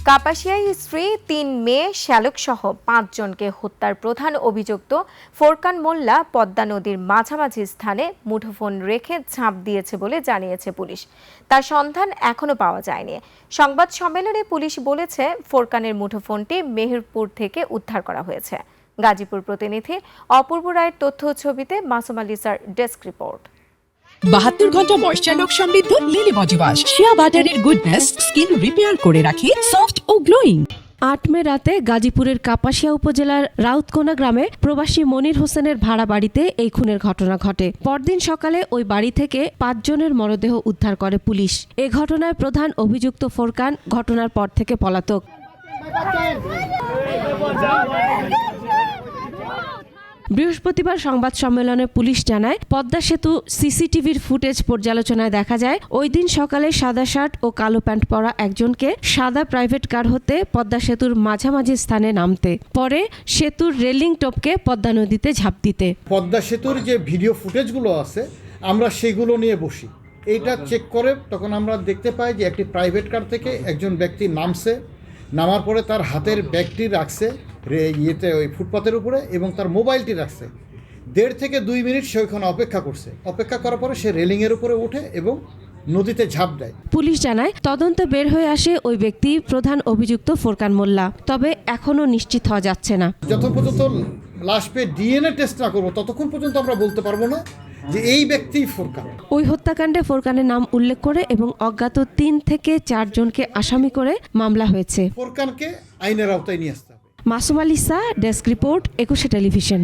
কাপাসিয়ায় স্ত্রী ৩ মেয়ে শ্যালক সহ ৫ জনকে হত্যার প্রধান অভিযুক্ত ফোরকান মোল্লা পদ্মা নদীর মাঝামাঝি স্থানে মুঠোফোন রেখে ঝাঁপ দিয়েছে বলে জানিয়েছে পুলিশ। তার সন্ধান এখনো পাওয়া যায়নি। সংবাদ সম্মেলনে পুলিশ বলেছে ফোরকানের মুঠোফোনটি মেহেরপুর থেকে উদ্ধার করা হয়েছে। গাজীপুর প্রতিনিধি অপূর্ব রায়ের তথ্য ছবিতে মাসুম আলিসার ডেস্ক রিপোর্ট। ৭২ ঘন্টা ময়েশ্চার লক সমৃদ্ধ লিলি বডি ওয়াশ শিয়া বাটারের গুডনেস স্কিন রিপেয়ার করে রাখে সফট ও গ্লোয়িং। ৮ মে রাতে গাজীপুরের কাপাসিয়া উপজেলার রাউতকোনা গ্রামে প্রবাসী মনির হোসেনের ভাড়া বাড়িতে এই খুনের ঘটনা ঘটে। পরদিন সকালে ওই বাড়ি থেকে ৫ জনের মরদেহ উদ্ধার করে পুলিশ। এ ঘটনায় প্রধান অভিযুক্ত ফোরকান ঘটনার পর থেকে পলাতক। বৃহস্পতিবার সংবাদ সম্মেলনে পুলিশ জানায়, পদ্মা সেতু সিসিটিভির ফুটেজ পর্যালোচনায় দেখা যায় ওই দিন সকালে সাদা শার্ট ও কালো প্যান্ট পরা একজনকে সাদা প্রাইভেট কার হতে পদ্মা সেতুর মাঝামাঝি স্থানে নামতে, পরে সেতুর রেলিং টপকে পদ্মা নদীতে ঝাঁপ দিতে। পদ্মা সেতুর যে ভিডিও ফুটেজগুলো আছে আমরা সেগুলো নিয়ে বসি, এইটা চেক করে তখন আমরা দেখতে পাই যে একটি প্রাইভেট কার থেকে একজন ব্যক্তি নামার পরে তার হাতের ব্যাগটি রাখছে ওই ফুটপাতের উপরে এবং তার মোবাইলটি রাখছে। ১.৫ থেকে ২ মিনিট সে ওইখানে অপেক্ষা করার পরে সে রেলিংয়ের উপরে ওঠে এবং নদীতে ঝাঁপ দেয়। পুলিশ জানায়, তদন্ত বের হয়ে আসে ওই ব্যক্তি প্রধান অভিযুক্ত ফোরকান মোল্লা। তবে এখনও নিশ্চিত হওয়া যাচ্ছে না। যত পর্যন্ত লাশ পেয়ে ডিএনএ টেস্ট না করবো ততক্ষণ পর্যন্ত আমরা বলতে পারবো না যে এই ব্যক্তিই ফোরকান। ওই হত্যাকাণ্ডে ফোরকানের নাম উল্লেখ করে এবং অজ্ঞাত ৩ থেকে ৪ জনকে আসামি করে মামলা হয়েছে। ফোরকানকে আইনের আওতায় নিয়ে আসতে হবে। Masum আলিসা, desk report, ২১ television.